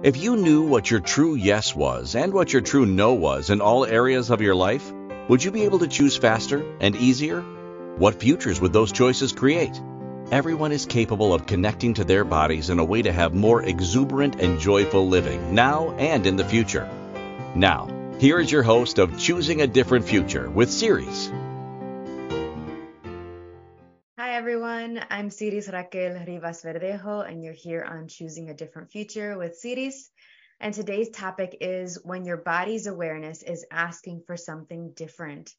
If you knew what your true yes was and what your true no was in all areas of your life, would you be able to choose faster and easier? What futures would those choices create? Everyone is capable of connecting to their bodies in a way to have more exuberant and joyful living now and in the future. Now, here is your host of Choosing a Different Future with Siris. Hi everyone, I'm Siris Raquel Rivas-Verdejo, and you're here on Choosing a Different Future with Siris. And today's topic is when your body's awareness is asking for something different.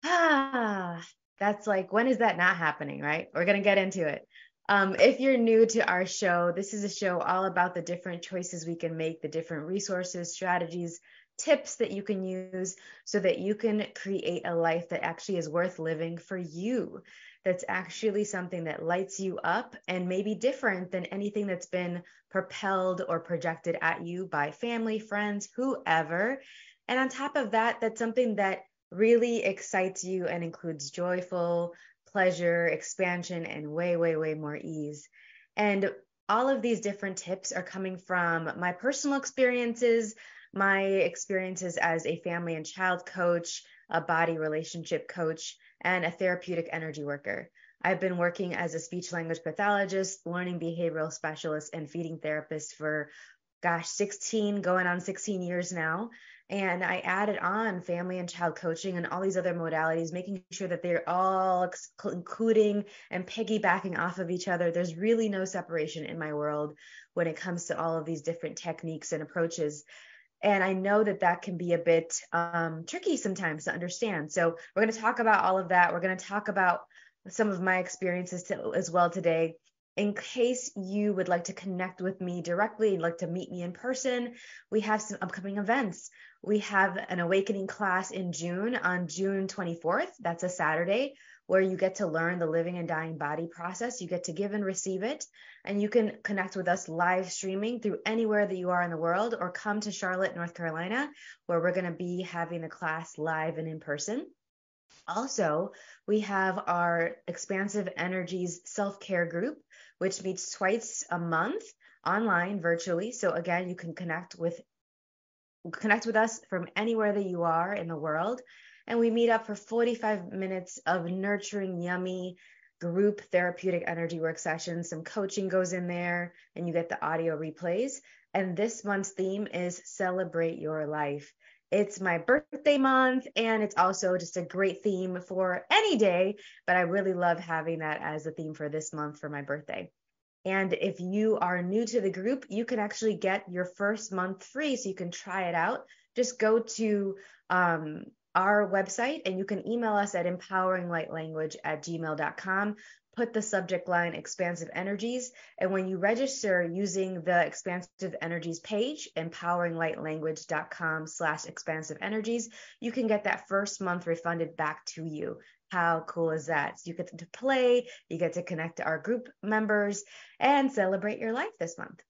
That's like, when is that not happening, right? We're going to get into it. If you're new to our show, this is a show all about the different choices we can make, the different resources, strategies, tips that you can use so that you can create a life that actually is worth living for you. That's actually something that lights you up and may be different than anything that's been propelled or projected at you by family, friends, whoever. And on top of that, that's something that really excites you and includes joyful pleasure, expansion, and way, way, way more ease. And all of these different tips are coming from my personal experiences, my experiences as a family and child coach, a body relationship coach, and a therapeutic energy worker. I've been working as a speech language pathologist, learning behavioral specialist, and feeding therapist for 16 going on 16 years now. And I added on family and child coaching and all these other modalities, making sure that they're all including and piggybacking off of each other. There's really no separation in my world when it comes to all of these different techniques and approaches. And I know that that can be a bit tricky sometimes to understand. So we're going to talk about all of that. We're going to talk about some of my experiences as well today. In case you would like to connect with me directly and like to meet me in person, we have some upcoming events. We have an awakening class in June on June 24th. That's a Saturday, where you get to learn the living and dying body process. You get to give and receive it. And you can connect with us live streaming through anywhere that you are in the world, or come to Charlotte, North Carolina, where we're going to be having the class live and in person. Also, we have our Expansive Energies self-care group, which meets twice a month online, virtually. So again, you can connect with us from anywhere that you are in the world. And we meet up for 45 minutes of nurturing, yummy group therapeutic energy work sessions. Some coaching goes in there, and you get the audio replays. And this month's theme is Celebrate Your Life. It's my birthday month, and it's also just a great theme for any day, but I really love having that as a theme for this month for my birthday. And if you are new to the group, you can actually get your first month free, so you can try it out. Just go to our website, and you can email us at empoweringlightlanguage@gmail.com. Put the subject line Expansive Energies. And when you register using the Expansive Energies page, empoweringlightlanguage.com/expansive energies, you can get that first month refunded back to you. How cool is that? So you get to play, you get to connect to our group members, and celebrate your life this month.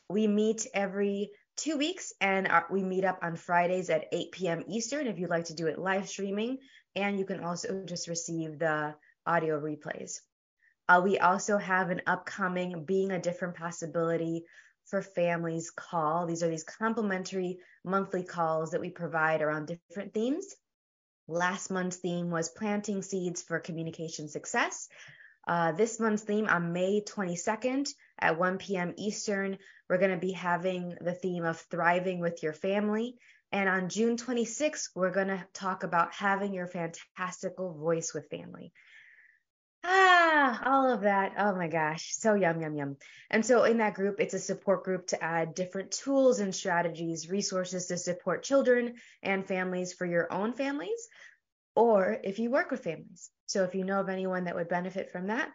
We meet every 2 weeks, and we meet up on Fridays at 8 p.m. Eastern if you'd like to do it live streaming, and you can also just receive the audio replays. We also have an upcoming Being a Different Possibility for Families call. These are these complimentary monthly calls that we provide around different themes. Last month's theme was Planting Seeds for Communication Success. This month's theme on May 22nd at 1 p.m. Eastern, we're going to be having the theme of Thriving with Your Family. And on June 26th, we're going to talk about having your fantastical voice with family. All of that. Oh my gosh. So yum, yum, yum. And so in that group, it's a support group to add different tools and strategies, resources to support children and families for your own families, or if you work with families. So if you know of anyone that would benefit from that,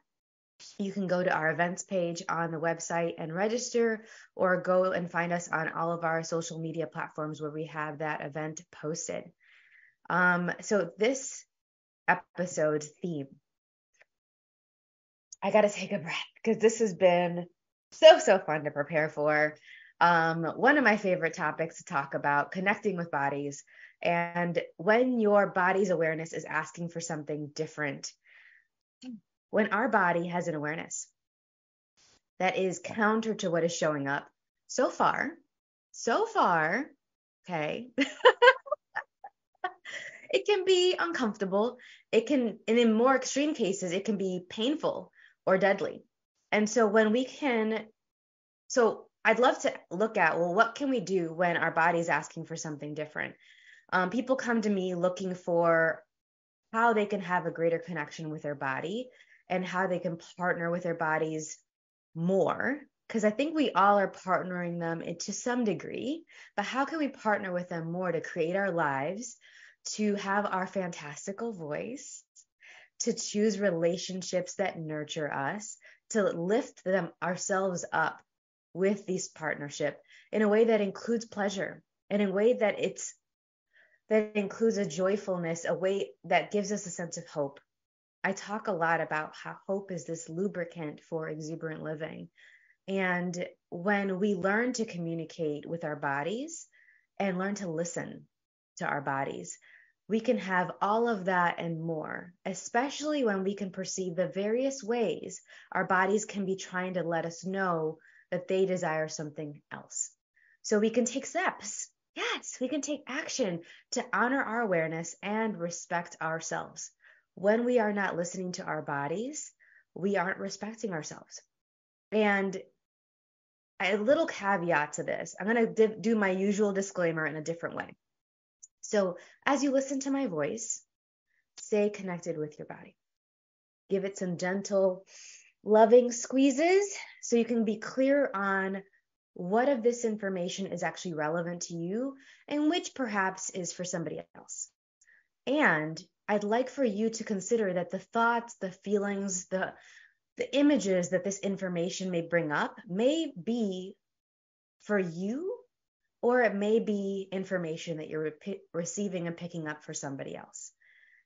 you can go to our events page on the website and register, or go and find us on all of our social media platforms where we have that event posted. So this episode's theme, I got to take a breath because this has been so fun to prepare for. One of my favorite topics to talk about, connecting with bodies, and when your body's awareness is asking for something different. When our body has an awareness that is counter to what is showing up, so far, okay, it can be uncomfortable. It can, and in more extreme cases, it can be painful or deadly. And so I'd love to look at, well, what can we do when our body's asking for something different? People come to me looking for how they can have a greater connection with their body and how they can partner with their bodies more. Because I think we all are partnering them to some degree, but how can we partner with them more to create our lives, to have our fantastical voice, to choose relationships that nurture us, to lift them ourselves up with this partnership in a way that includes pleasure, in a way that includes a joyfulness, a way that gives us a sense of hope. I talk a lot about how hope is this lubricant for exuberant living. And when we learn to communicate with our bodies and learn to listen to our bodies, we can have all of that and more, especially when we can perceive the various ways our bodies can be trying to let us know that they desire something else. So we can take steps. Yes, we can take action to honor our awareness and respect ourselves. When we are not listening to our bodies, we aren't respecting ourselves. And a little caveat to this, I'm going to do my usual disclaimer in a different way. So as you listen to my voice, stay connected with your body. Give it some gentle, loving squeezes so you can be clear on what of this information is actually relevant to you and which perhaps is for somebody else. And I'd like for you to consider that the thoughts, the feelings, the images that this information may bring up may be for you, or it may be information that you're receiving and picking up for somebody else.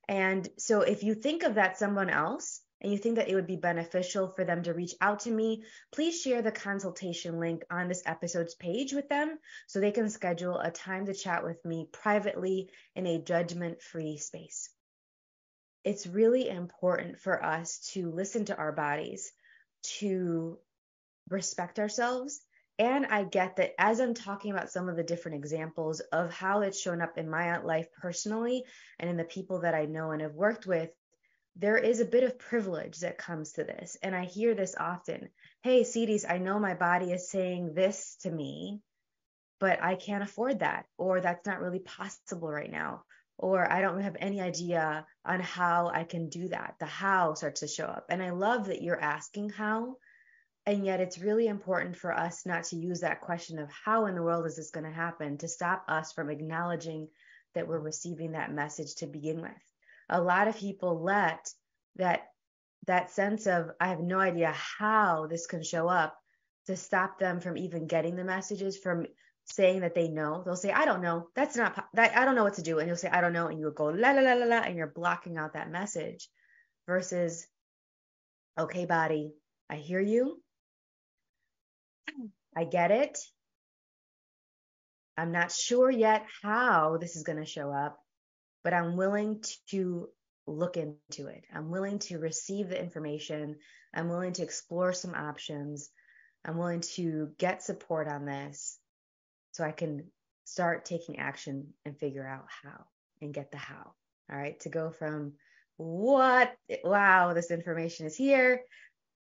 And so if you think of that someone else and you think that it would be beneficial for them to reach out to me, please share the consultation link on this episode's page with them so they can schedule a time to chat with me privately in a judgment-free space. It's really important for us to listen to our bodies, to respect ourselves. And I get that as I'm talking about some of the different examples of how it's shown up in my life personally and in the people that I know and have worked with, there is a bit of privilege that comes to this. And I hear this often. Hey, Siris, I know my body is saying this to me, but I can't afford that, or that's not really possible right now, or I don't have any idea on how I can do that. The how starts to show up. And I love that you're asking how. And yet it's really important for us not to use that question of how in the world is this going to happen to stop us from acknowledging that we're receiving that message to begin with. A lot of people let that sense of, I have no idea how this can show up, to stop them from even getting the messages, from saying that they know. They'll say, I don't know. That's not that. I don't know what to do. And you'll say, I don't know. And you'll go, la, la, la, la, la, and you're blocking out that message versus, okay, body, I hear you. I get it. I'm not sure yet how this is going to show up, but I'm willing to look into it. I'm willing to receive the information. I'm willing to explore some options. I'm willing to get support on this so I can start taking action and figure out how and get the how. All right. To go from wow, this information is here.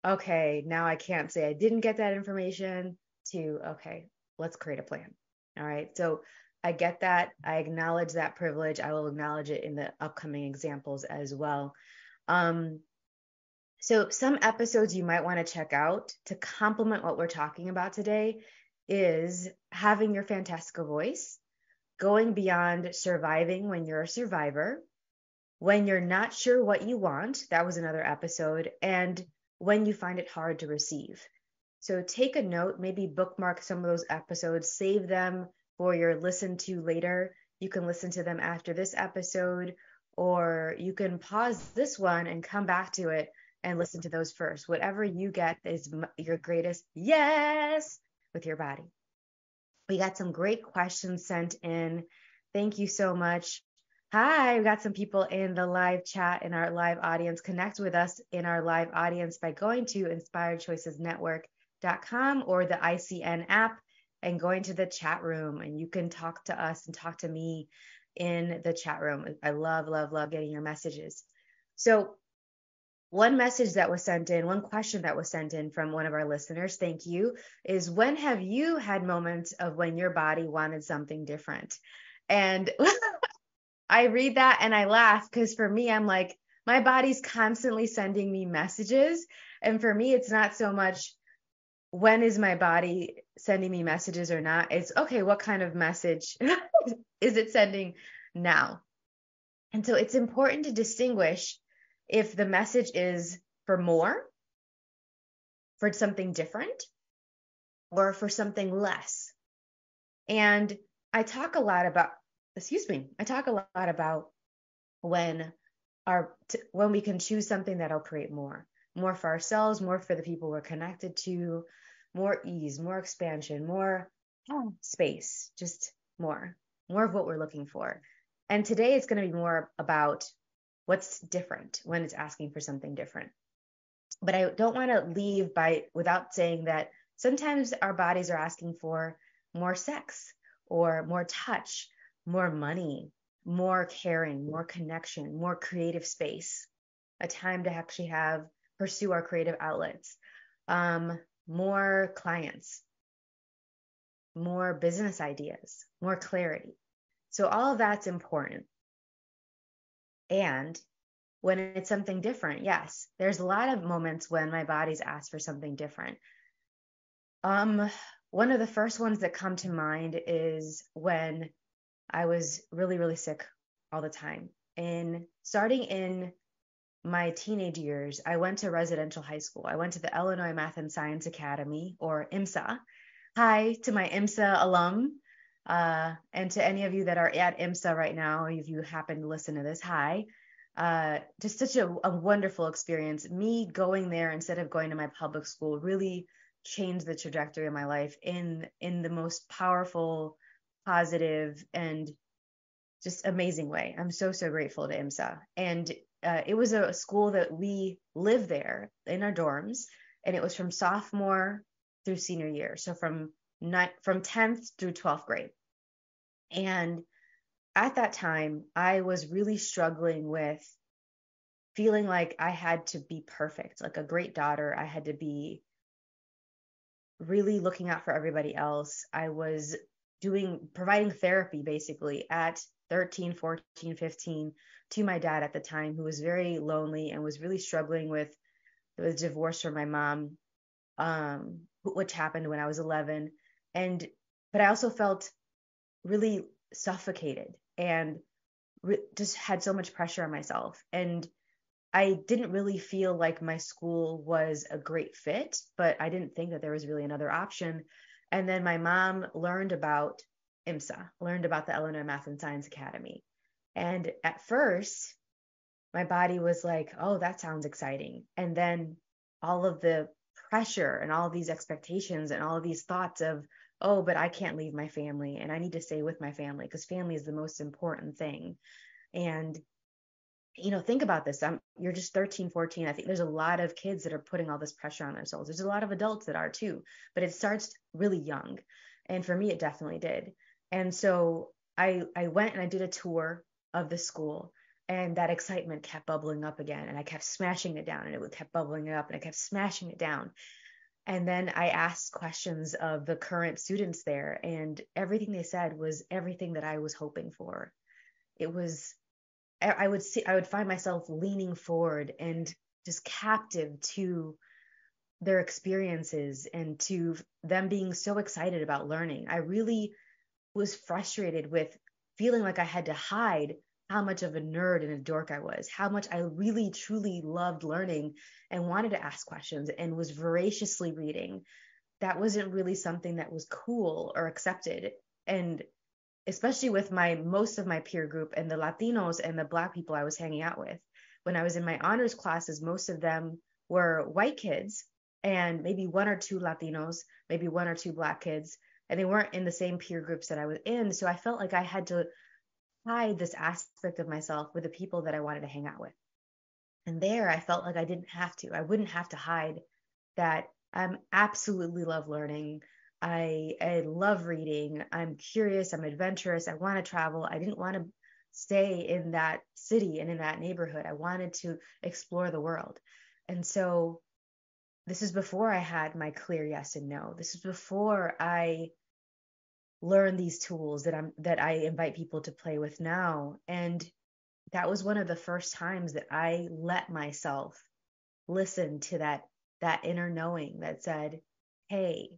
Okay. Now I can't say I didn't get that information to, okay, let's create a plan. All right. So I get that. I acknowledge that privilege. I will acknowledge it in the upcoming examples as well. So some episodes you might want to check out to complement what we're talking about today is having your fantastical voice, going beyond surviving when you're a survivor, when you're not sure what you want, that was another episode, and when you find it hard to receive. So take a note, maybe bookmark some of those episodes, save them for your listen to later. You can listen to them after this episode, or you can pause this one and come back to it and listen to those first. Whatever you get is your greatest yes with your body. We got some great questions sent in. Thank you so much. Hi, we got some people in the live chat in our live audience. Connect with us in our live audience by going to inspiredchoicesnetwork.com or the ICN app and going to the chat room, and you can talk to us and talk to me in the chat room. I love, love, love getting your messages. So one message that was sent in, one question that was sent in from one of our listeners, thank you, is when have you had moments of when your body wanted something different? And I read that and I laugh, because for me, I'm like, my body's constantly sending me messages. And for me, it's not so much when is my body sending me messages or not. It's okay, what kind of message is it sending now? And so it's important to distinguish if the message is for more, for something different, or for something less. And I talk a lot about, when we can choose something that'll create more for ourselves, more for the people we're connected to, more ease, more expansion, more space, just more of what we're looking for. And today it's going to be more about what's different when it's asking for something different. But I don't want to leave without saying that sometimes our bodies are asking for more sex, or more touch, more money, more caring, more connection, more creative space, a time to actually pursue our creative outlets, more clients, more business ideas, more clarity. So all of that's important. And when it's something different, yes, there's a lot of moments when my body's asked for something different. One of the first ones that come to mind is when I was really, really sick all the time. And starting in my teenage years, I went to residential high school. I went to the Illinois Math and Science Academy, or IMSA. Hi to my IMSA alum, and to any of you that are at IMSA right now, if you happen to listen to this, hi. Just such a wonderful experience. Me going there instead of going to my public school really changed the trajectory of my life in the most powerful, positive, and just amazing way. I'm so, so grateful to IMSA. And it was a school that we lived there in our dorms, and it was from sophomore through senior year. So from 10th through 12th grade. And at that time, I was really struggling with feeling like I had to be perfect, like a great daughter. I had to be really looking out for everybody else. I was providing therapy basically at 13, 14, 15 to my dad at the time, who was very lonely and was really struggling with the divorce from my mom, which happened when I was 11. But I also felt really suffocated and just had so much pressure on myself. And I didn't really feel like my school was a great fit, but I didn't think that there was really another option. And then my mom learned about IMSA, learned about the Illinois Math and Science Academy. And at first, my body was like, oh, that sounds exciting. And then all of the pressure and all of these expectations and all of these thoughts of, oh, but I can't leave my family and I need to stay with my family because family is the most important thing. And, think about this. You're just 13, 14. I think there's a lot of kids that are putting all this pressure on themselves. There's a lot of adults that are too, but it starts really young. And for me, it definitely did. And so I went and I did a tour of the school, and that excitement kept bubbling up again. And I kept smashing it down, and it kept bubbling up, and I kept smashing it down. And then I asked questions of the current students there, and everything they said was everything that I was hoping for. It was, I would find myself leaning forward and just captive to their experiences and to them being so excited about learning. I really was frustrated with feeling like I had to hide how much of a nerd and a dork I was, how much I really truly loved learning and wanted to ask questions and was voraciously reading. That wasn't really something that was cool or accepted. And especially with most of my peer group and the Latinos and the Black people I was hanging out with. When I was in my honors classes, most of them were white kids and maybe one or two Latinos, maybe one or two Black kids, and they weren't in the same peer groups that I was in. So I felt like I had to hide this aspect of myself with the people that I wanted to hang out with. And there I felt like I didn't have to. I wouldn't have to hide that I absolutely love learning. I love reading. I'm curious. I'm adventurous. I want to travel. I didn't want to stay in that city and in that neighborhood. I wanted to explore the world. And so this is before I had my clear yes and no. This is before I learned these tools that I invite people to play with now. And that was one of the first times that I let myself listen to that inner knowing that said, hey,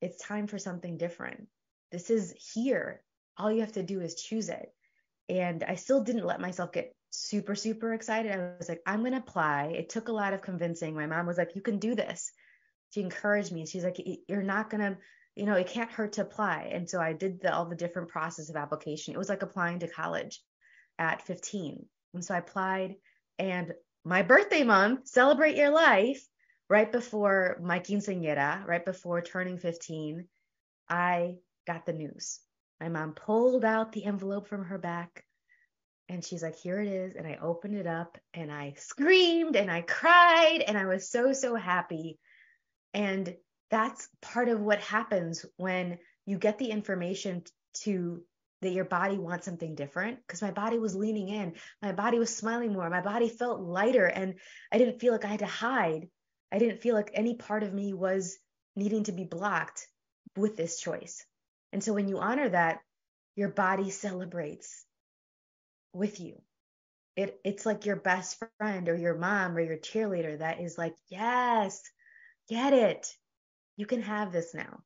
it's time for something different. This is here. All you have to do is choose it. And I still didn't let myself get super, super excited. I was like, I'm going to apply. It took a lot of convincing. My mom was like, you can do this. She encouraged me. She's like, you're not going to, it can't hurt to apply. And so I did all the different process of application. It was like applying to college at 15. And so I applied, and my birthday month, celebrate your life, right before my quinceañera, right before turning 15, I got the news. My mom pulled out the envelope from her back, and she's like, here it is. And I opened it up, and I screamed and I cried, and I was so, so happy. And that's part of what happens when you get the information that your body wants something different, because my body was leaning in, my body was smiling more, my body felt lighter, and I didn't feel like I had to hide. I didn't feel like any part of me was needing to be blocked with this choice. And so when you honor that, your body celebrates with you. It's like your best friend or your mom or your cheerleader that is like, yes, get it. You can have this now.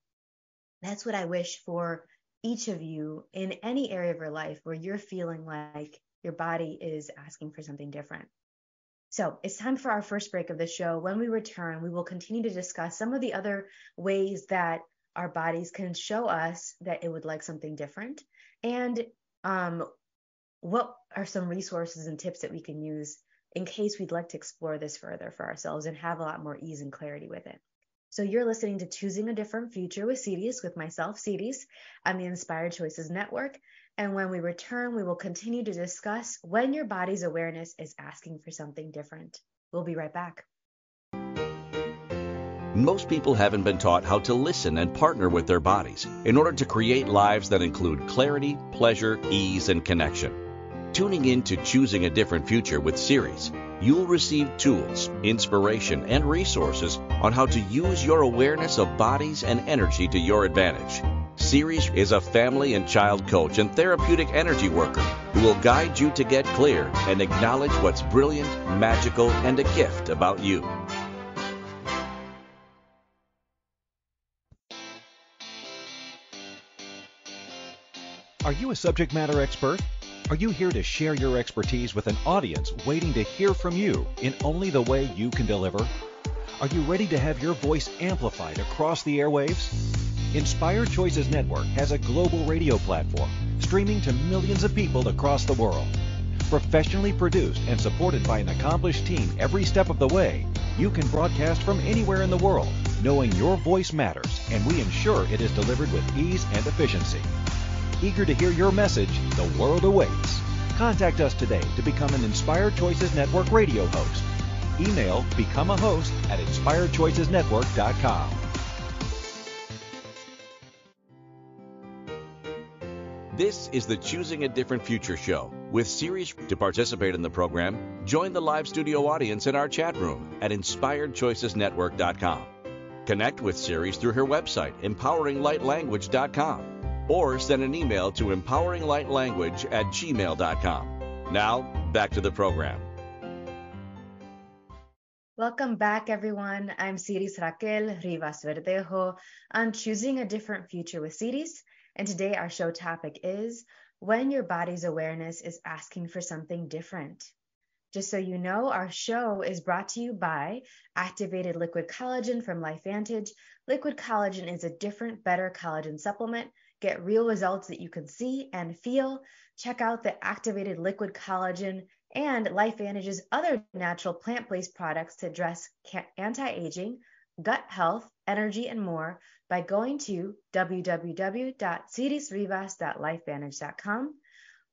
That's what I wish for each of you in any area of your life where you're feeling like your body is asking for something different. So it's time for our first break of the show. When we return, we will continue to discuss some of the other ways that our bodies can show us that it would like something different, and what are some resources and tips that we can use in case we'd like to explore this further for ourselves and have a lot more ease and clarity with it. So you're listening to Choosing a Different Future with Siris, with myself, Siris, on the Inspired Choices Network. And when we return, we will continue to discuss when your body's awareness is asking for something different. We'll be right back. Most people haven't been taught how to listen and partner with their bodies in order to create lives that include clarity, pleasure, ease, and connection. Tuning in to Choosing a Different Future with Siris, you'll receive tools, inspiration, and resources on how to use your awareness of bodies and energy to your advantage. Siris is a family and child coach and therapeutic energy worker who will guide you to get clear and acknowledge what's brilliant, magical, and a gift about you. Are you a subject matter expert? Are you here to share your expertise with an audience waiting to hear from you in only the way you can deliver? Are you ready to have your voice amplified across the airwaves? Inspired Choices Network has a global radio platform streaming to millions of people across the world. Professionally produced and supported by an accomplished team every step of the way, you can broadcast from anywhere in the world, knowing your voice matters, and we ensure it is delivered with ease and efficiency. Eager to hear your message, the world awaits. Contact us today to become an Inspired Choices Network radio host. Email becomeahost@inspiredchoicesnetwork.com. This is the Choosing a Different Future show with Siris. To participate in the program, join the live studio audience in our chat room at inspiredchoicesnetwork.com. Connect with Siris through her website, empoweringlightlanguage.com. or send an email to empoweringlightlanguage@gmail.com. Now, back to the program. Welcome back, everyone. I'm Siris Raquel Rivas-Verdejo on Choosing a Different Future with Siris, and today our show topic is when your body's awareness is asking for something different. Just so you know, our show is brought to you by Activated Liquid Collagen from LifeVantage. Liquid collagen is a different, better collagen supplement. Get real results that you can see and feel. Check out the Activated Liquid Collagen and LifeVantage's other natural plant-based products to address anti-aging, gut health, energy, and more by going to www.sirisrivas.lifevantage.com.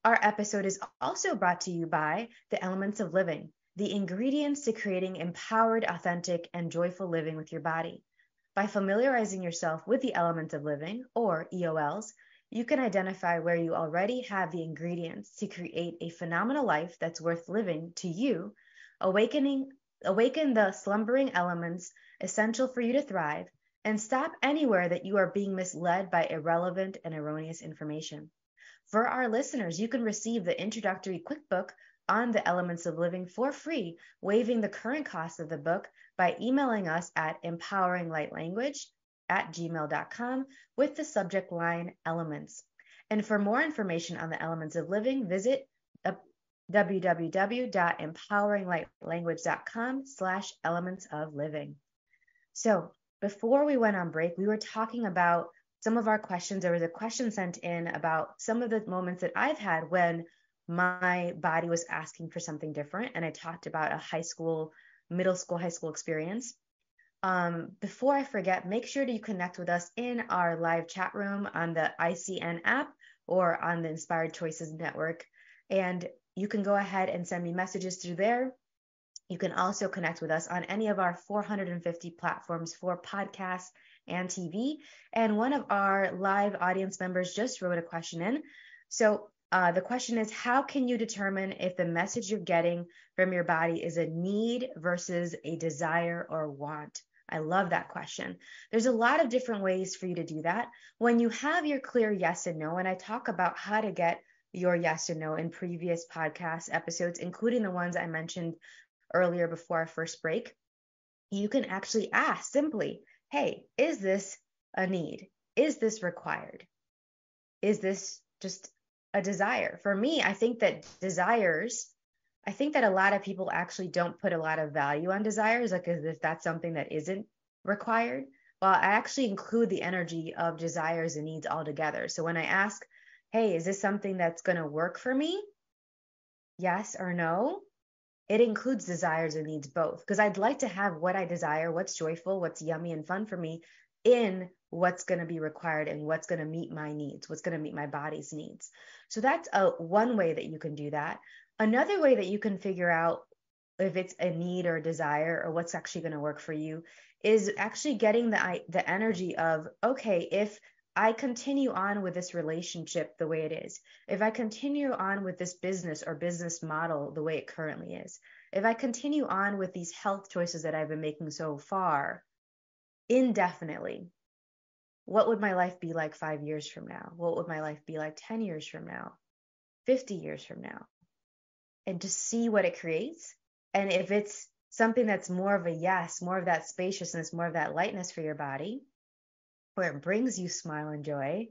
Our episode is also brought to you by The Elements of Living, the ingredients to creating empowered, authentic, and joyful living with your body. By familiarizing yourself with the elements of living, or EOLs, you can identify where you already have the ingredients to create a phenomenal life that's worth living to you, awaken the slumbering elements essential for you to thrive, and stop anywhere that you are being misled by irrelevant and erroneous information. For our listeners, you can receive the introductory quick book on the elements of living for free, waiving the current cost of the book by emailing us at empoweringlightlanguage@gmail.com with the subject line elements. And for more information on the elements of living, visit www.empoweringlightlanguage.com/elements of living. So before we went on break, we were talking about some of our questions. There was a question sent in about some of the moments that I've had when my body was asking for something different. And I talked about a middle school, high school experience. Before I forget, make sure to connect with us in our live chat room on the ICN app or on the Inspired Choices Network. And you can go ahead and send me messages through there. You can also connect with us on any of our 450 platforms for podcasts and TV. And one of our live audience members just wrote a question in. So the question is, how can you determine if the message you're getting from your body is a need versus a desire or want? I love that question. There's a lot of different ways for you to do that. When you have your clear yes and no, and I talk about how to get your yes and no in previous podcast episodes, including the ones I mentioned earlier before our first break, you can actually ask simply, hey, is this a need? Is this required? Is this just a desire? For me, I think that a lot of people actually don't put a lot of value on desires, like as if that's something that isn't required. Well, I actually include the energy of desires and needs all together. So when I ask, hey, is this something that's going to work for me? Yes or no? It includes desires and needs both, because I'd like to have what I desire, what's joyful, what's yummy and fun for me, in what's going to be required and what's going to meet my needs, what's going to meet my body's needs. So that's one way that you can do that. Another way that you can figure out if it's a need or a desire or what's actually going to work for you is actually getting the energy of, okay, if I continue on with this relationship the way it is, if I continue on with this business or business model the way it currently is, if I continue on with these health choices that I've been making so far indefinitely, what would my life be like 5 years from now? What would my life be like 10 years from now, 50 years from now? And just see what it creates. And if it's something that's more of a yes, more of that spaciousness, more of that lightness for your body, where it brings you smile and joy,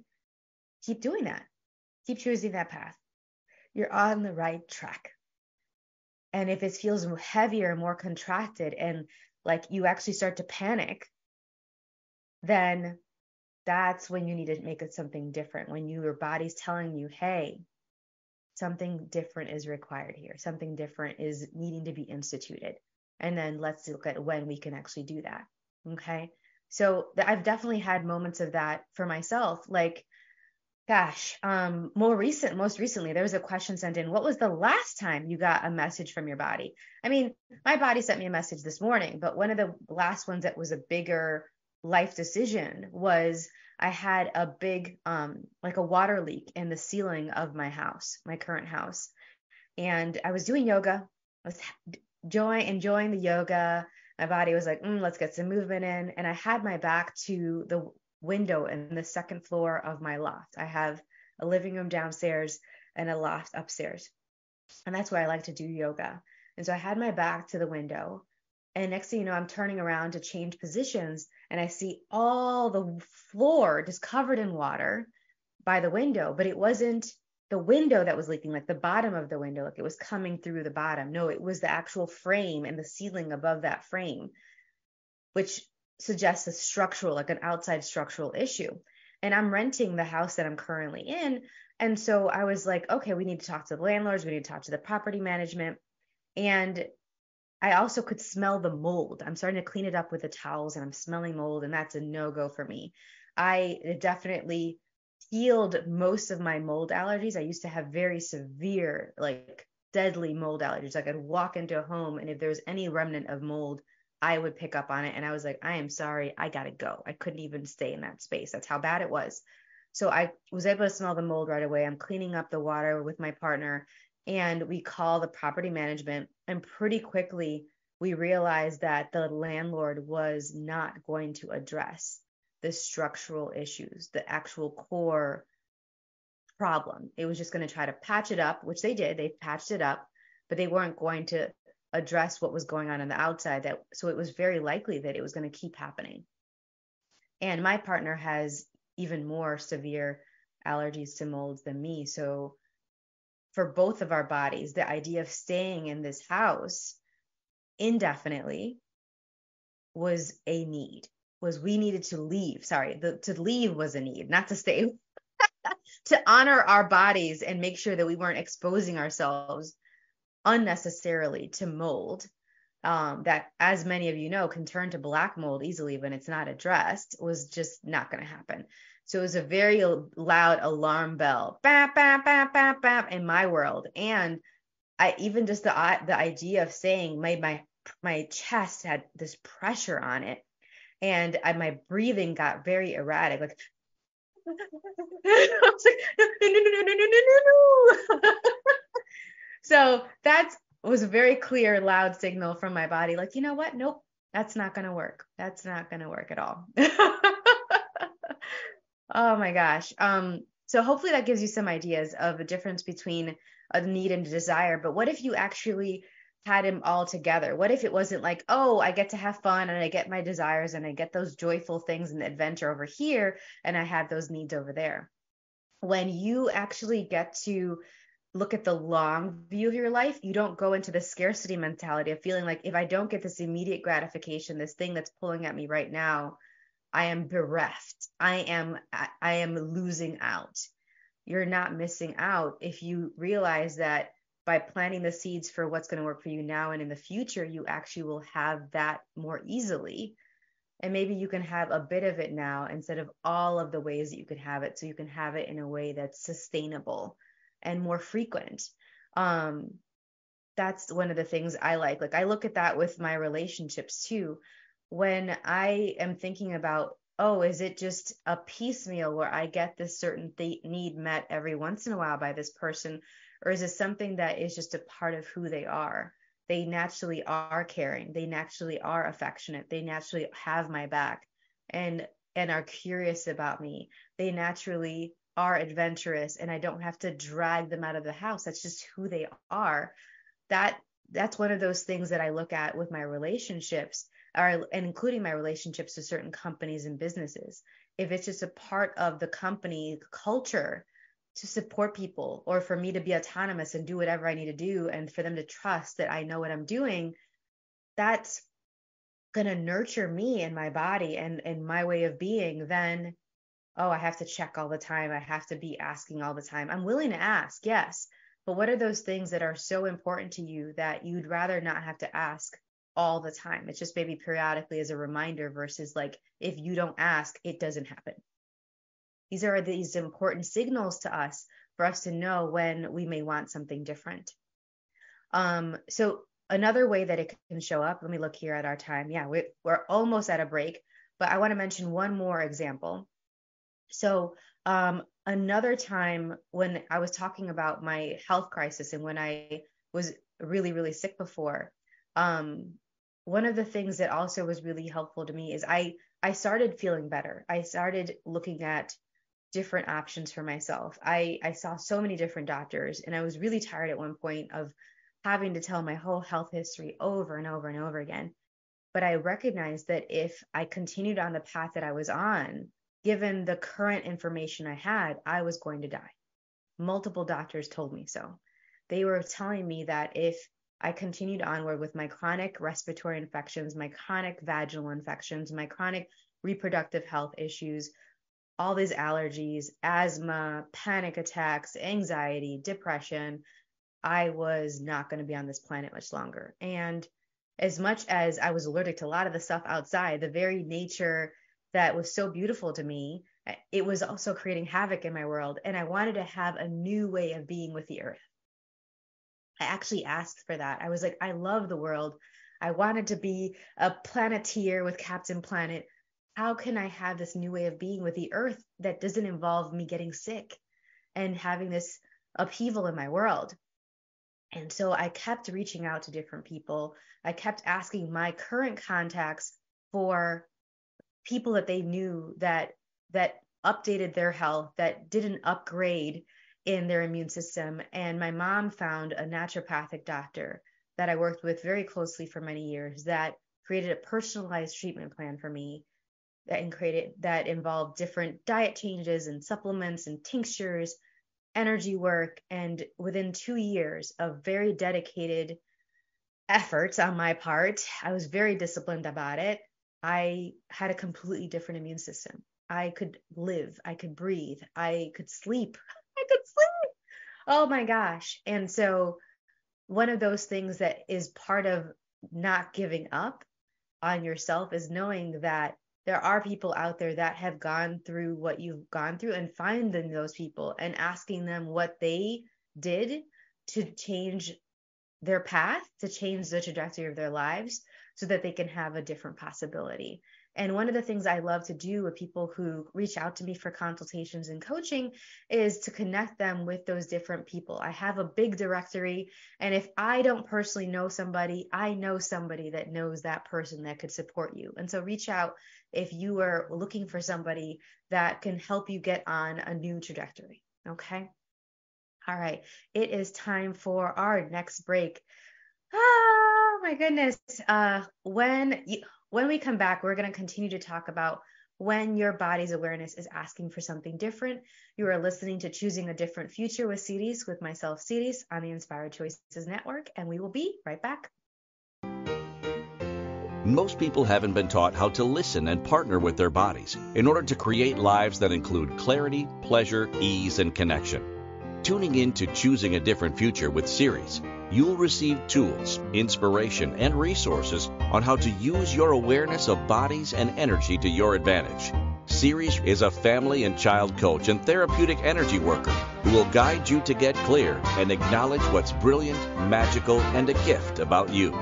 keep doing that. Keep choosing that path. You're on the right track. And if it feels heavier, more contracted, and like you actually start to panic, then that's when you need to make it something different. When your body's telling you, hey, something different is required here. Something different is needing to be instituted. And then let's look at when we can actually do that. Okay. So I've definitely had moments of that for myself. Like, gosh, most recently, there was a question sent in. What was the last time you got a message from your body? I mean, my body sent me a message this morning, but one of the last ones that was a bigger life decision was I had a big, like a water leak in the ceiling of my house, my current house. And I was doing yoga. I was enjoying the yoga. My body was like, let's get some movement in. And I had my back to the window in the second floor of my loft. I have a living room downstairs and a loft upstairs. And that's where I like to do yoga. And so I had my back to the window. And next thing you know, I'm turning around to change positions and I see all the floor just covered in water by the window, but it wasn't the window that was leaking, like the bottom of the window, like it was coming through the bottom. No, it was the actual frame and the ceiling above that frame, which suggests a structural, like an outside structural issue. And I'm renting the house that I'm currently in. And so I was like, okay, we need to talk to the landlords. We need to talk to the property management. And I also could smell the mold. I'm starting to clean it up with the towels and I'm smelling mold, and that's a no-go for me. I definitely healed most of my mold allergies. I used to have very severe, like deadly mold allergies. I could walk into a home and if there was any remnant of mold, I would pick up on it. And I was like, I am sorry, I gotta go. I couldn't even stay in that space. That's how bad it was. So I was able to smell the mold right away. I'm cleaning up the water with my partner, and we call the property management. And pretty quickly, we realized that the landlord was not going to address the structural issues, the actual core problem. It was just going to try to patch it up, which they did. They patched it up, but they weren't going to address what was going on the outside. So it was very likely that it was going to keep happening. And my partner has even more severe allergies to molds than me. So for both of our bodies, the idea of staying in this house indefinitely was a need, was we needed to leave. Sorry, to leave was a need, not to stay. To honor our bodies and make sure that we weren't exposing ourselves unnecessarily to mold, that, as many of you know, can turn to black mold easily when it's not addressed, was just not going to happen. So it was a very loud alarm bell, bap, bap, bap, bap, bap, in my world. And I even just the idea of saying my chest had this pressure on it, and my breathing got very erratic, like I was like, no. So that was a very clear, loud signal from my body, like, you know what? Nope, that's not going to work. That's not going to work at all. Oh my gosh. So hopefully that gives you some ideas of the difference between a need and a desire. But what if you actually had them all together? What if it wasn't like, oh, I get to have fun and I get my desires and I get those joyful things and the adventure over here, and I have those needs over there? When you actually get to look at the long view of your life, you don't go into the scarcity mentality of feeling like, if I don't get this immediate gratification, this thing that's pulling at me right now, I am bereft. I am losing out. You're not missing out if you realize that by planting the seeds for what's going to work for you now and in the future, you actually will have that more easily. And maybe you can have a bit of it now instead of all of the ways that you could have it. So you can have it in a way that's sustainable and more frequent. That's one of the things I like. Like, I look at that with my relationships too. When I am thinking about, oh, is it just a piecemeal where I get this certain need met every once in a while by this person? Or is it something that is just a part of who they are? They naturally are caring. They naturally are affectionate. They naturally have my back and are curious about me. They naturally are adventurous, and I don't have to drag them out of the house. That's just who they are. That's one of those things that I look at with my relationships, and including my relationships to certain companies and businesses. If it's just a part of the company culture to support people, or for me to be autonomous and do whatever I need to do, and for them to trust that I know what I'm doing, that's going to nurture me and my body and my way of being, then, oh, I have to check all the time. I have to be asking all the time. I'm willing to ask, yes. But what are those things that are so important to you that you'd rather not have to ask all the time? It's just maybe periodically as a reminder, versus like, if you don't ask, it doesn't happen. These are these important signals to us for us to know when we may want something different. So another way that it can show up, let me look here at our time. Yeah, we're almost at a break, but I want to mention one more example. So another time when I was talking about my health crisis and when I was really, really sick before, one of the things that also was really helpful to me is I started feeling better. I started looking at different options for myself. I saw so many different doctors, and I was really tired at one point of having to tell my whole health history over and over and over again. But I recognized that if I continued on the path that I was on, given the current information I had, I was going to die. Multiple doctors told me so. They were telling me that if I continued onward with my chronic respiratory infections, my chronic vaginal infections, my chronic reproductive health issues, all these allergies, asthma, panic attacks, anxiety, depression, I was not going to be on this planet much longer. And as much as I was allergic to a lot of the stuff outside, the very nature that was so beautiful to me, it was also creating havoc in my world. And I wanted to have a new way of being with the earth. I actually asked for that. I was like, I love the world. I wanted to be a planeteer with Captain Planet. How can I have this new way of being with the earth that doesn't involve me getting sick and having this upheaval in my world? And so I kept reaching out to different people. I kept asking my current contacts for people that they knew that updated their health, that didn't upgrade in their immune system. And my mom found a naturopathic doctor that I worked with very closely for many years that created a personalized treatment plan for me that involved different diet changes and supplements and tinctures, energy work. And within 2 years of very dedicated efforts on my part, I was very disciplined about it. I had a completely different immune system. I could live, I could breathe, I could sleep. I could sleep. Oh my gosh. And so one of those things that is part of not giving up on yourself is knowing that there are people out there that have gone through what you've gone through, and finding those people and asking them what they did to change their path, to change the trajectory of their lives so that they can have a different possibility. And one of the things I love to do with people who reach out to me for consultations and coaching is to connect them with those different people. I have a big directory, and if I don't personally know somebody, I know somebody that knows that person that could support you. And so reach out if you are looking for somebody that can help you get on a new trajectory. Okay. All right. It is time for our next break. Oh my goodness. When we come back, we're going to continue to talk about when your body's awareness is asking for something different. You are listening to Choosing a Different Future with Siris, with myself, Siris, on the Inspired Choices Network, and we will be right back. Most people haven't been taught how to listen and partner with their bodies in order to create lives that include clarity, pleasure, ease, and connection. Tuning in to Choosing a Different Future with Siris, you'll receive tools, inspiration, and resources on how to use your awareness of bodies and energy to your advantage. Siris is a family and child coach and therapeutic energy worker who will guide you to get clear and acknowledge what's brilliant, magical, and a gift about you.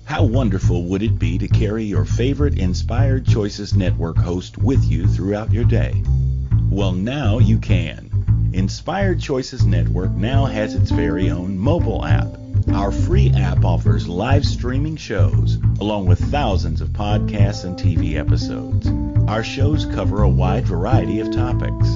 How wonderful would it be to carry your favorite Inspired Choices Network host with you throughout your day? Well, now you can. Inspired Choices Network now has its very own mobile app. Our free app offers live streaming shows, along with thousands of podcasts and TV episodes. Our shows cover a wide variety of topics.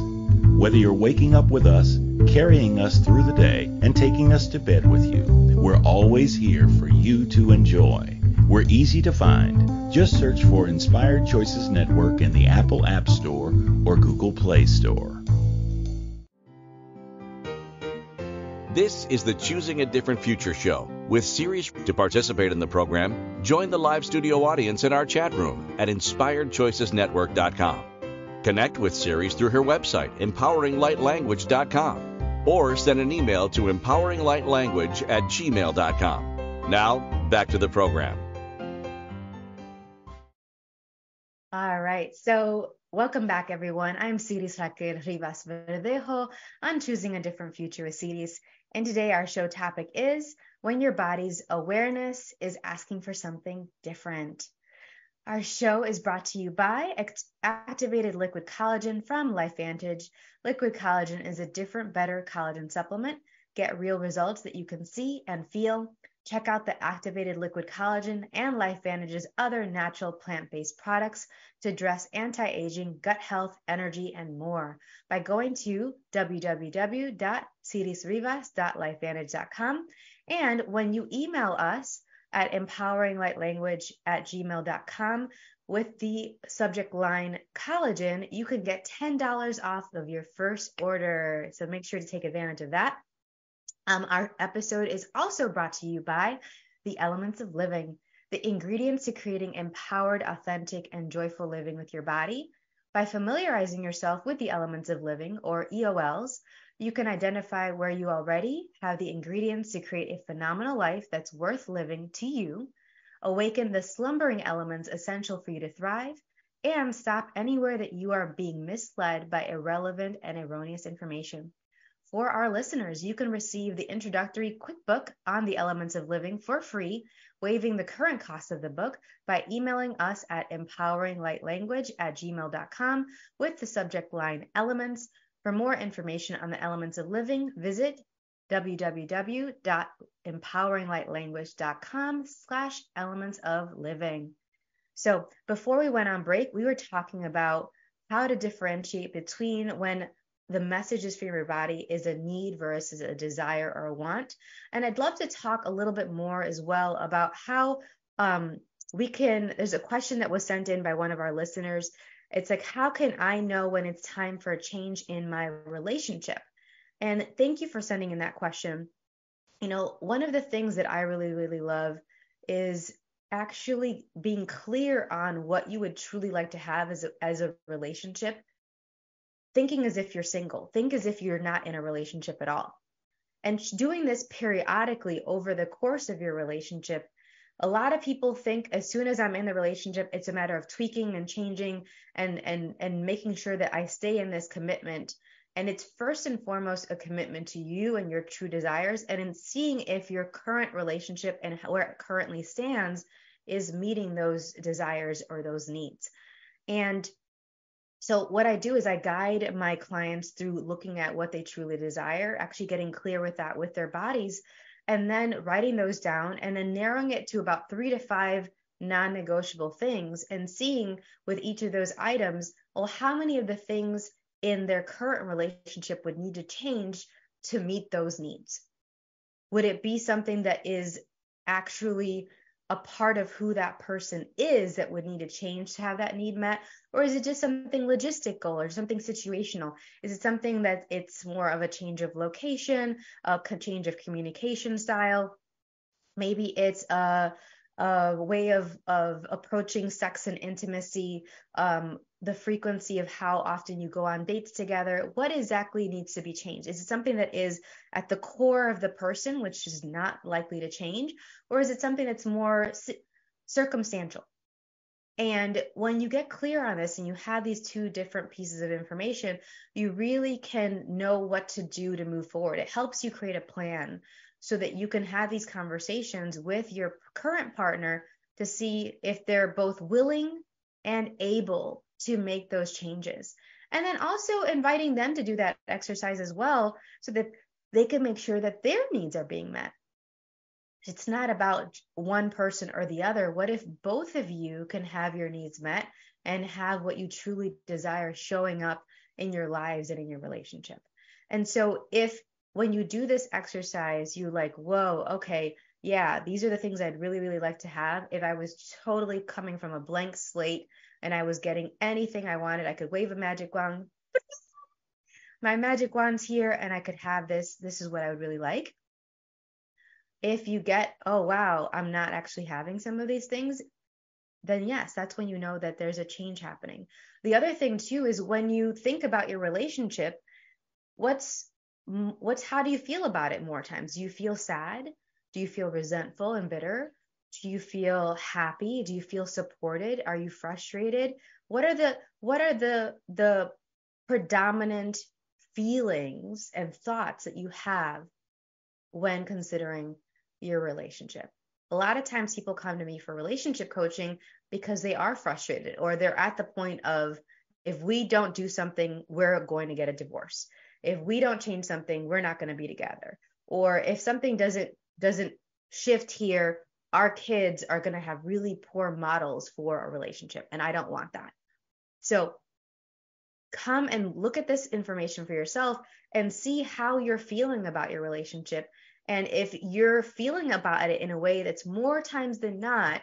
Whether you're waking up with us, carrying us through the day, and taking us to bed with you, we're always here for you to enjoy. We're easy to find. Just search for Inspired Choices Network in the Apple App Store or Google Play Store. This is the Choosing a Different Future show with Siris. To participate in the program, join the live studio audience in our chat room at inspiredchoicesnetwork.com. Connect with Siris through her website, empoweringlightlanguage.com, or send an email to empoweringlightlanguage@gmail.com. Now, back to the program. All right. So welcome back, everyone. I'm Siris Raquel Rivas-Verdejo on Choosing a Different Future with Siris. And today our show topic is when your body's awareness is asking for something different. Our show is brought to you by Activated Liquid Collagen from LifeVantage. Liquid collagen is a different, better collagen supplement. Get real results that you can see and feel. Check out the Activated Liquid Collagen and LifeVantage's other natural plant-based products to address anti-aging, gut health, energy, and more by going to www.sirisrivas.lifevantage.com. And when you email us at empoweringlightlanguage@gmail.com with the subject line collagen, you can get $10 off of your first order. So make sure to take advantage of that. Our episode is also brought to you by the Elements of Living, the ingredients to creating empowered, authentic, and joyful living with your body. By familiarizing yourself with the Elements of Living, or EOLs, you can identify where you already have the ingredients to create a phenomenal life that's worth living to you, awaken the slumbering elements essential for you to thrive, and stop anywhere that you are being misled by irrelevant and erroneous information. For our listeners, you can receive the introductory quick book on the elements of living for free, waiving the current cost of the book, by emailing us at empoweringlightlanguage@gmail.com with the subject line elements. For more information on the elements of living, visit www.empoweringlightlanguage.com/elements of living. So before we went on break, we were talking about how to differentiate between when the messages for your body is a need versus a desire or a want. And I'd love to talk a little bit more as well about how there's a question that was sent in by one of our listeners. It's like, how can I know when it's time for a change in my relationship? And thank you for sending in that question. You know, one of the things that I really, really love is actually being clear on what you would truly like to have as a relationship. Thinking as if you're single, think as if you're not in a relationship at all. And doing this periodically over the course of your relationship. A lot of people think as soon as I'm in the relationship, it's a matter of tweaking and changing and making sure that I stay in this commitment. And it's first and foremost a commitment to you and your true desires, and in seeing if your current relationship and where it currently stands is meeting those desires or those needs. And so what I do is I guide my clients through looking at what they truly desire, actually getting clear with that with their bodies, and then writing those down and then narrowing it to about 3 to 5 non-negotiable things and seeing with each of those items, well, how many of the things in their current relationship would need to change to meet those needs? Would it be something that is actually a part of who that person is that would need to change to have that need met? Or is it just something logistical or something situational? Is it something that it's more of a change of location, a change of communication style? Maybe it's a way of approaching sex and intimacy, the frequency of how often you go on dates together. What exactly needs to be changed? Is it something that is at the core of the person, which is not likely to change? Or is it something that's more circumstantial? And when you get clear on this and you have these two different pieces of information, you really can know what to do to move forward. It helps you create a plan so that you can have these conversations with your current partner to see if they're both willing and able to make those changes. And then also inviting them to do that exercise as well so that they can make sure that their needs are being met. It's not about one person or the other. What if both of you can have your needs met and have what you truly desire showing up in your lives and in your relationship? And so if when you do this exercise, you're like, whoa, okay, yeah, these are the things I'd really, really like to have. If I was totally coming from a blank slate and I was getting anything I wanted, I could wave a magic wand. My magic wand's here and I could have this. This is what I would really like. If you get, oh, wow, I'm not actually having some of these things, then yes, that's when you know that there's a change happening. The other thing too is when you think about your relationship, how do you feel about it more times? Do you feel sad? Do you feel resentful and bitter? Do you feel happy? Do you feel supported? Are you frustrated? What are the predominant feelings and thoughts that you have when considering your relationship? A lot of times people come to me for relationship coaching because they are frustrated or they're at the point of, if we don't do something, we're going to get a divorce. If we don't change something, we're not going to be together. Or if something doesn't shift here, our kids are going to have really poor models for a relationship. And I don't want that. So come and look at this information for yourself and see how you're feeling about your relationship. And if you're feeling about it in a way that's more times than not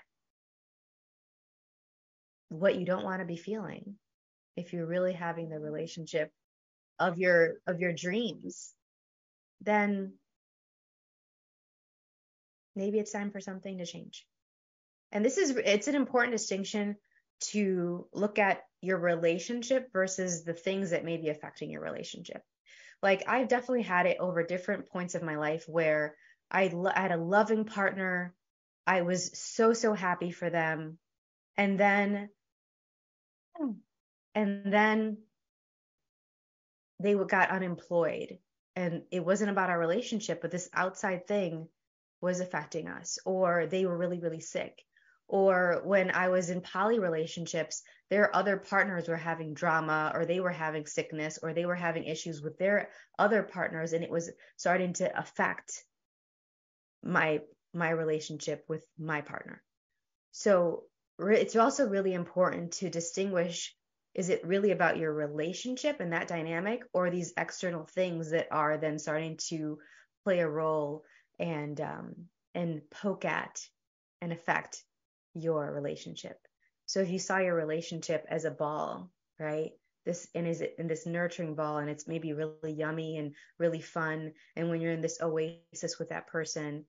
what you don't want to be feeling, if you're really having the relationship of your dreams, then maybe it's time for something to change. And it's an important distinction to look at your relationship versus the things that may be affecting your relationship. Like I've definitely had it over different points of my life where I had a loving partner. I was so happy for them. And then And then they got unemployed, and it wasn't about our relationship, but this outside thing was affecting us, or they were really, really sick. Or when I was in poly relationships, their other partners were having drama, or they were having sickness, or they were having issues with their other partners, and it was starting to affect my relationship with my partner. So it's also really important to distinguish, is it really about your relationship and that dynamic, or these external things that are then starting to play a role and poke at and affect your relationship? So if you saw your relationship as a ball, right? This nurturing ball, and it's maybe really yummy and really fun, and when you're in this oasis with that person,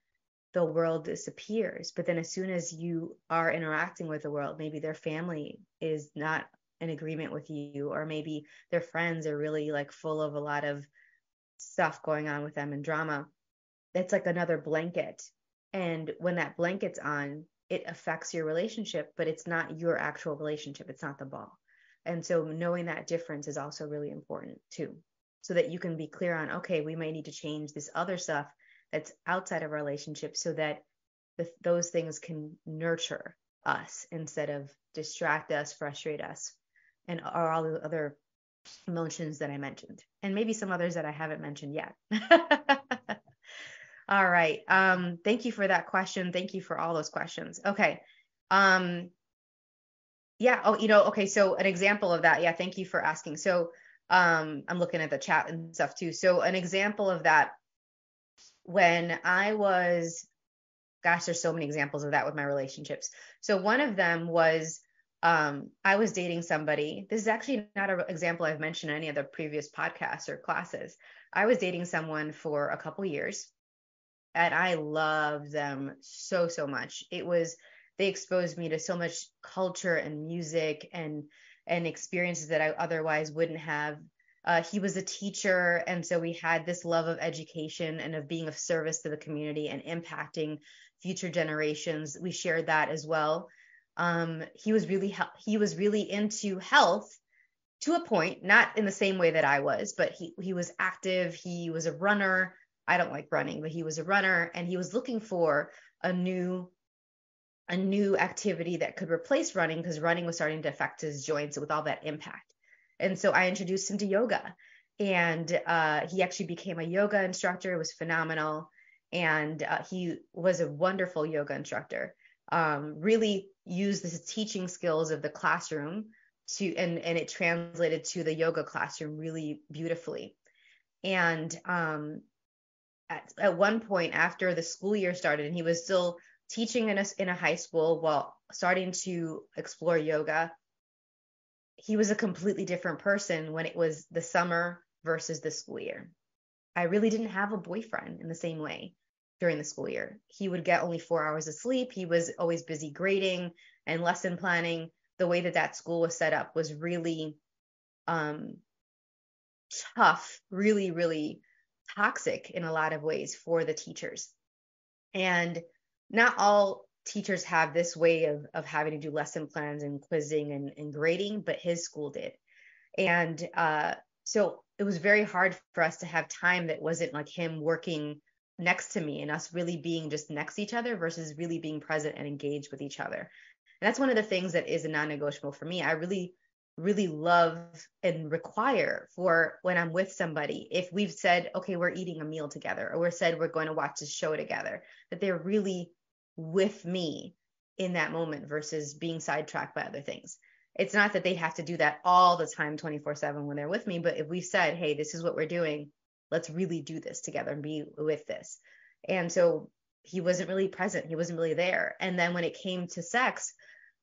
the world disappears. But then as soon as you are interacting with the world, maybe their family is not in agreement with you, or maybe their friends are really like full of a lot of stuff going on with them and drama. It's like another blanket. And when that blanket's on, it affects your relationship, but it's not your actual relationship. It's not the ball. And so knowing that difference is also really important too, so that you can be clear on, okay, we might need to change this other stuff that's outside of our relationship, so that those things can nurture us instead of distract us, frustrate us, and are all the other emotions that I mentioned, and maybe some others that I haven't mentioned yet. All right. Thank you for that question. Thank you for all those questions. Okay. Yeah. Oh, okay. So an example of that. Yeah. Thank you for asking. So I'm looking at the chat and stuff too. So an example of that, when I was, gosh, there's so many examples of that with my relationships. So one of them was, I was dating somebody. This is actually not an example I've mentioned in any of the previous podcasts or classes. I was dating someone for a couple years, and I loved them so, so much. They exposed me to so much culture and music and experiences that I otherwise wouldn't have. He was a teacher, and so we had this love of education and of being of service to the community and impacting future generations. We shared that as well. He was really into health to a point, not in the same way that I was, but he was active. He was a runner. I don't like running, but he was a runner, and he was looking for a new activity that could replace running, because running was starting to affect his joints with all that impact. And so I introduced him to yoga, and he actually became a yoga instructor. It was phenomenal. And he was a wonderful yoga instructor, really used his teaching skills of the classroom and it translated to the yoga classroom really beautifully. And at one point after the school year started, and he was still teaching in a high school while starting to explore yoga, he was a completely different person when it was the summer versus the school year. I really didn't have a boyfriend in the same way during the school year. He would get only 4 hours of sleep. He was always busy grading and lesson planning. The way that school was set up was really tough, really, really toxic in a lot of ways for the teachers. And not all teachers have this way of having to do lesson plans and quizzing and grading, but his school did. And so it was very hard for us to have time that wasn't like him working next to me and us really being just next to each other versus really being present and engaged with each other. And that's one of the things that is a non-negotiable for me. I really, really love and require for when I'm with somebody, if we've said, okay, we're eating a meal together, or we're said we're going to watch a show together, that they're really with me in that moment versus being sidetracked by other things. It's not that they have to do that all the time, 24/7 when they're with me, but if we said, hey, this is what we're doing, let's really do this together and be with this. And so he wasn't really present. He wasn't really there. And then when it came to sex,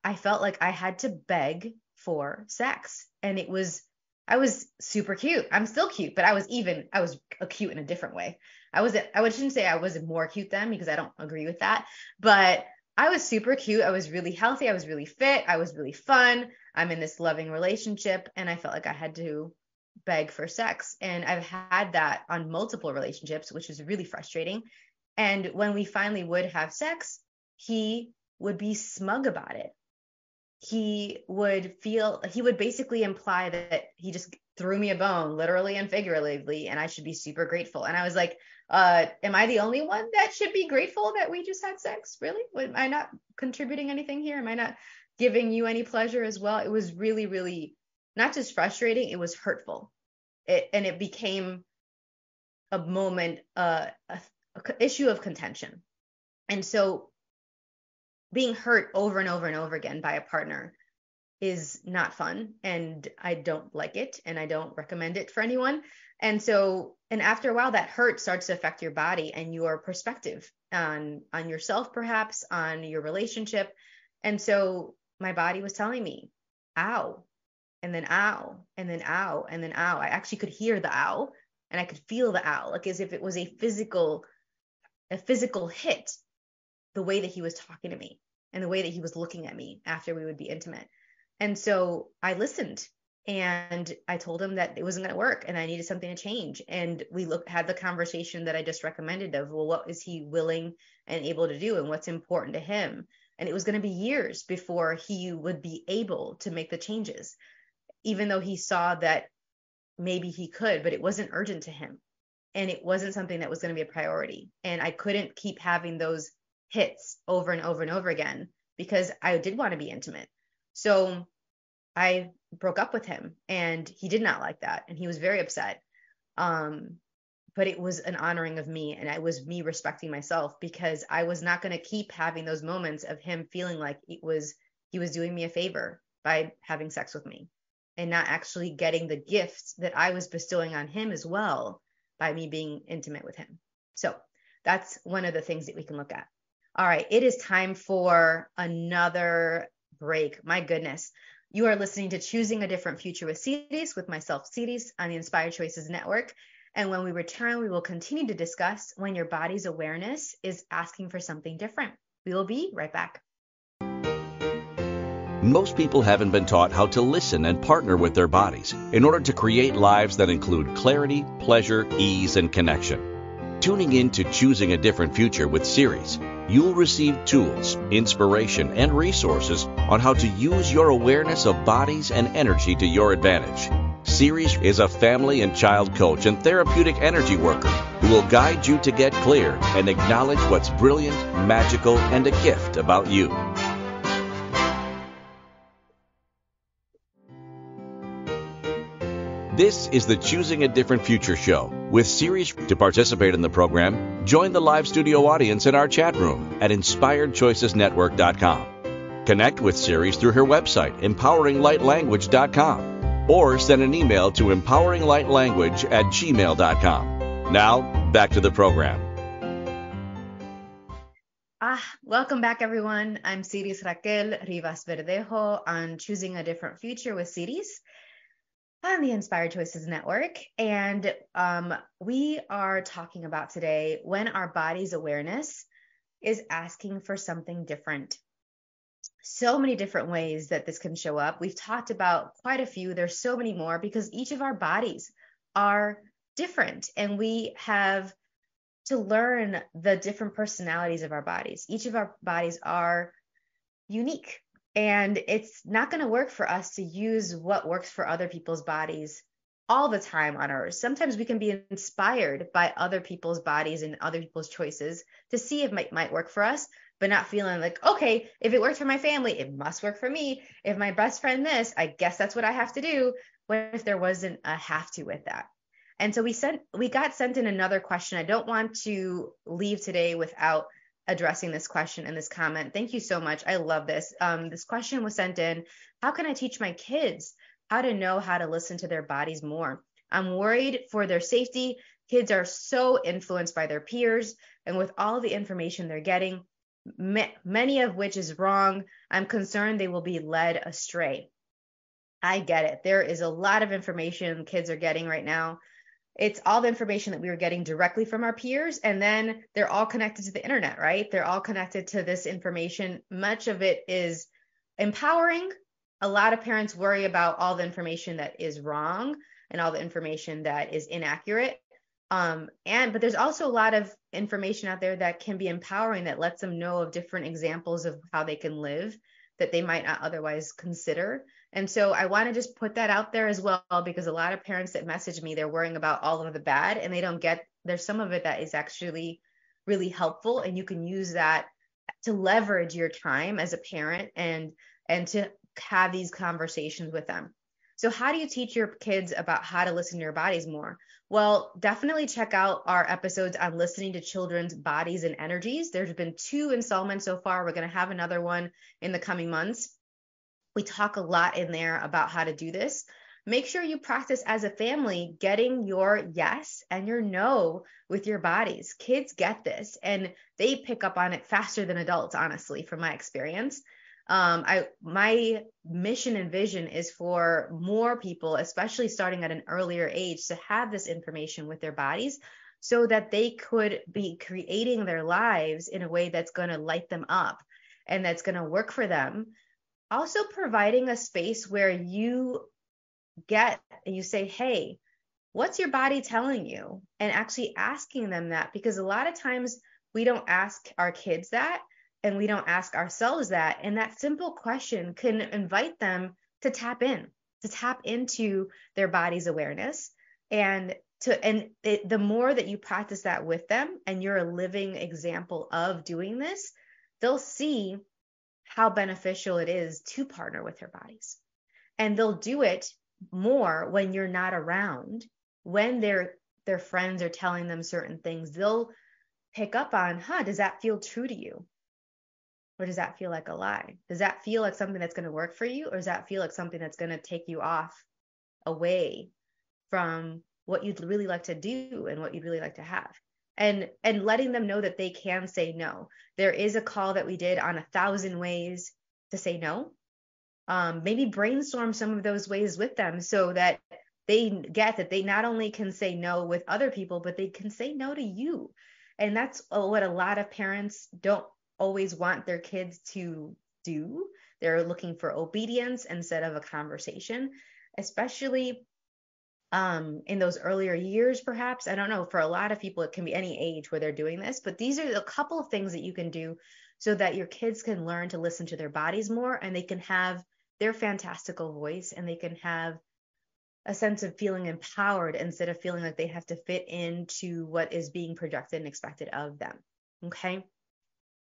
I felt like I had to beg for sex. And I was super cute. I'm still cute, but I was cute in a different way. I shouldn't say I was more cute then, because I don't agree with that, but I was super cute. I was really healthy. I was really fit. I was really fun. I'm in this loving relationship, and I felt like I had to beg for sex. And I've had that on multiple relationships, which is really frustrating. And when we finally would have sex, he would be smug about it. he would basically imply that he just threw me a bone, literally and figuratively, and I should be super grateful. And I was like, am I the only one that should be grateful that we just had sex? Really? Am I not contributing anything here? Am I not giving you any pleasure as well? It was really, really not just frustrating, it was hurtful. It became a moment, a issue of contention. And so being hurt over and over and over again by a partner is not fun, and I don't like it, and I don't recommend it for anyone. And after a while, that hurt starts to affect your body and your perspective on yourself, perhaps on your relationship. And so my body was telling me, ow, and then ow, and then ow, and then ow. I actually could hear the ow, and I could feel the ow, like as if it was a physical hit, the way that he was talking to me and the way that he was looking at me after we would be intimate. And so I listened, and I told him that it wasn't going to work and I needed something to change. And we had the conversation that I just recommended of, well, what is he willing and able to do and what's important to him? And it was going to be years before he would be able to make the changes, even though he saw that maybe he could, but it wasn't urgent to him. And it wasn't something that was going to be a priority. And I couldn't keep having those hits over and over and over again because I did want to be intimate. So I broke up with him, and he did not like that. And he was very upset. But it was an honoring of me, and it was me respecting myself, because I was not going to keep having those moments of him feeling like he was doing me a favor by having sex with me and not actually getting the gifts that I was bestowing on him as well by me being intimate with him. So that's one of the things that we can look at. All right, it is time for another break. My goodness. You are listening to Choosing a Different Future with Siris, with myself, Siris, on the Inspired Choices Network. And when we return, we will continue to discuss when your body's awareness is asking for something different. We will be right back. Most people haven't been taught how to listen and partner with their bodies in order to create lives that include clarity, pleasure, ease, and connection. Tuning in to Choosing a Different Future with Siris, you'll receive tools, inspiration, and resources on how to use your awareness of bodies and energy to your advantage. Siris is a family and child coach and therapeutic energy worker who will guide you to get clear and acknowledge what's brilliant, magical, and a gift about you. This is the Choosing a Different Future show with Siris. To participate in the program, join the live studio audience in our chat room at InspiredChoicesNetwork.com. Connect with Siris through her website, EmpoweringLightLanguage.com, or send an email to EmpoweringLightLanguage@gmail.com. Now, back to the program. Welcome back, everyone. I'm Siris Raquel Rivas-Verdejo on Choosing a Different Future with Siris on the Inspired Choices Network. And we are talking about today when our body's awareness is asking for something different. So many different ways that this can show up. We've talked about quite a few. There's so many more because each of our bodies are different, and we have to learn the different personalities of our bodies. Each of our bodies are unique. And it's not going to work for us to use what works for other people's bodies all the time on ours. Sometimes we can be inspired by other people's bodies and other people's choices to see if it might work for us, but not feeling like, okay, if it worked for my family, it must work for me. If my best friend this, I guess that's what I have to do. What if there wasn't a have to with that? And so we got sent in another question. I don't want to leave today without addressing this question and this comment. Thank you so much. I love this. This question was sent in. How can I teach my kids how to know how to listen to their bodies more? I'm worried for their safety. Kids are so influenced by their peers, and with all the information they're getting, many of which is wrong, I'm concerned they will be led astray. I get it. There is a lot of information kids are getting right now. It's all the information that we were getting directly from our peers, and then they're all connected to the internet, right? They're all connected to this information. Much of it is empowering. A lot of parents worry about all the information that is wrong and all the information that is inaccurate. But there's also a lot of information out there that can be empowering, that lets them know of different examples of how they can live that they might not otherwise consider. And so I want to just put that out there as well, because a lot of parents that message me, they're worrying about all of the bad, and they don't get, there's some of it that is actually really helpful, and you can use that to leverage your time as a parent and to have these conversations with them. So how do you teach your kids about how to listen to your bodies more? Well, definitely check out our episodes on listening to children's bodies and energies. There's been 2 installments so far. We're going to have another one in the coming months. We talk a lot in there about how to do this. Make sure you practice as a family getting your yes and your no with your bodies. Kids get this, and they pick up on it faster than adults, honestly, from my experience. My mission and vision is for more people, especially starting at an earlier age, to have this information with their bodies so that they could be creating their lives in a way that's going to light them up and that's going to work for them. Also providing a space where you say, hey, what's your body telling you? And actually asking them that, because a lot of times we don't ask our kids that, and we don't ask ourselves that. And that simple question can invite them to tap into their body's awareness. And the more that you practice that with them, and you're a living example of doing this, they'll see how beneficial it is to partner with their bodies. And they'll do it more when you're not around. When their friends are telling them certain things, they'll pick up on, does that feel true to you? Or does that feel like a lie? Does that feel like something that's going to work for you? Or does that feel like something that's going to take you away from what you'd really like to do and what you'd really like to have? And letting them know that they can say no. There is a call that we did on 1,000 ways to say no. Maybe brainstorm some of those ways with them so that they get that they not only can say no with other people, but they can say no to you. And that's what a lot of parents don't always want their kids to do. They're looking for obedience instead of a conversation, especially in those earlier years, perhaps. I don't know. For a lot of people, it can be any age where they're doing this, but these are a couple of things that you can do so that your kids can learn to listen to their bodies more, and they can have their fantastical voice, and they can have a sense of feeling empowered instead of feeling like they have to fit into what is being projected and expected of them. Okay.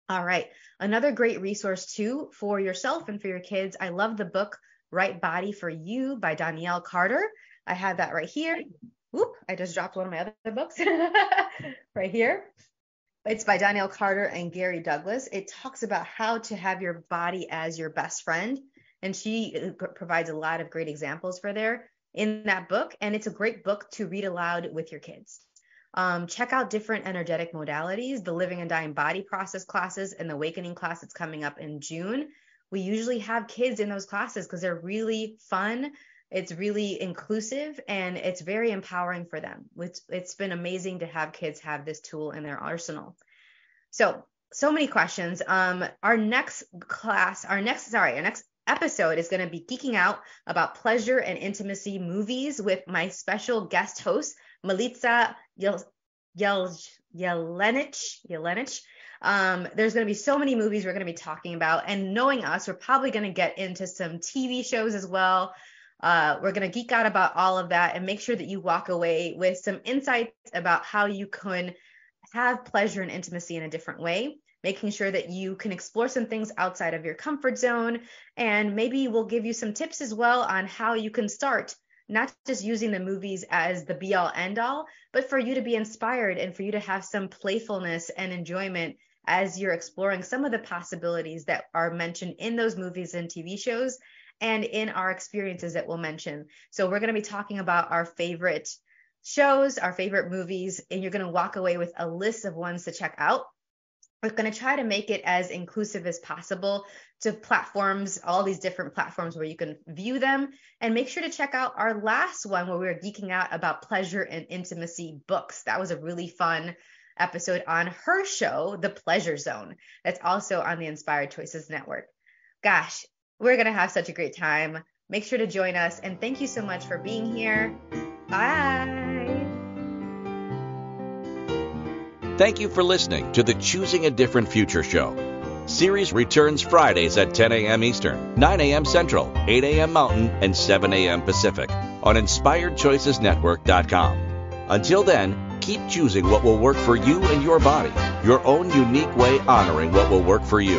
All right. Another great resource too for yourself and for your kids. I love the book Right Body for You by Danielle Carter. I have that right here. Whoop, I just dropped one of my other books right here. It's by Danielle Carter and Gary Douglas. It talks about how to have your body as your best friend. And she provides a lot of great examples for there in that book. And it's a great book to read aloud with your kids. Check out different energetic modalities, the Living and Dying Body Process classes and the Awakening class that's coming up in June. We usually have kids in those classes because they're really fun. It's really inclusive, and it's very empowering for them. It's been amazing to have kids have this tool in their arsenal. So many questions. Our next episode is going to be geeking out about pleasure and intimacy movies with my special guest host, Milica Jelenich. There's going to be so many movies we're going to be talking about, and knowing us, we're probably going to get into some TV shows as well. We're going to geek out about all of that and make sure that you walk away with some insights about how you can have pleasure and intimacy in a different way, making sure that you can explore some things outside of your comfort zone. And maybe we'll give you some tips as well on how you can start not just using the movies as the be all end all, but for you to be inspired and for you to have some playfulness and enjoyment as you're exploring some of the possibilities that are mentioned in those movies and TV shows and in our experiences that we'll mention. So we're going to be talking about our favorite shows, our favorite movies, and you're going to walk away with a list of ones to check out. We're going to try to make it as inclusive as possible to platforms, all these different platforms where you can view them. And make sure to check out our last one where we were geeking out about pleasure and intimacy books. That was a really fun episode on her show, The Pleasure Zone. That's also on the Inspired Choices Network. Gosh, we're going to have such a great time. Make sure to join us. And thank you so much for being here. Bye. Thank you for listening to the Choosing a Different Future show. Siris returns Fridays at 10 a.m. Eastern, 9 a.m. Central, 8 a.m. Mountain, and 7 a.m. Pacific on InspiredChoicesNetwork.com. Until then, keep choosing what will work for you and your body, your own unique way honoring what will work for you.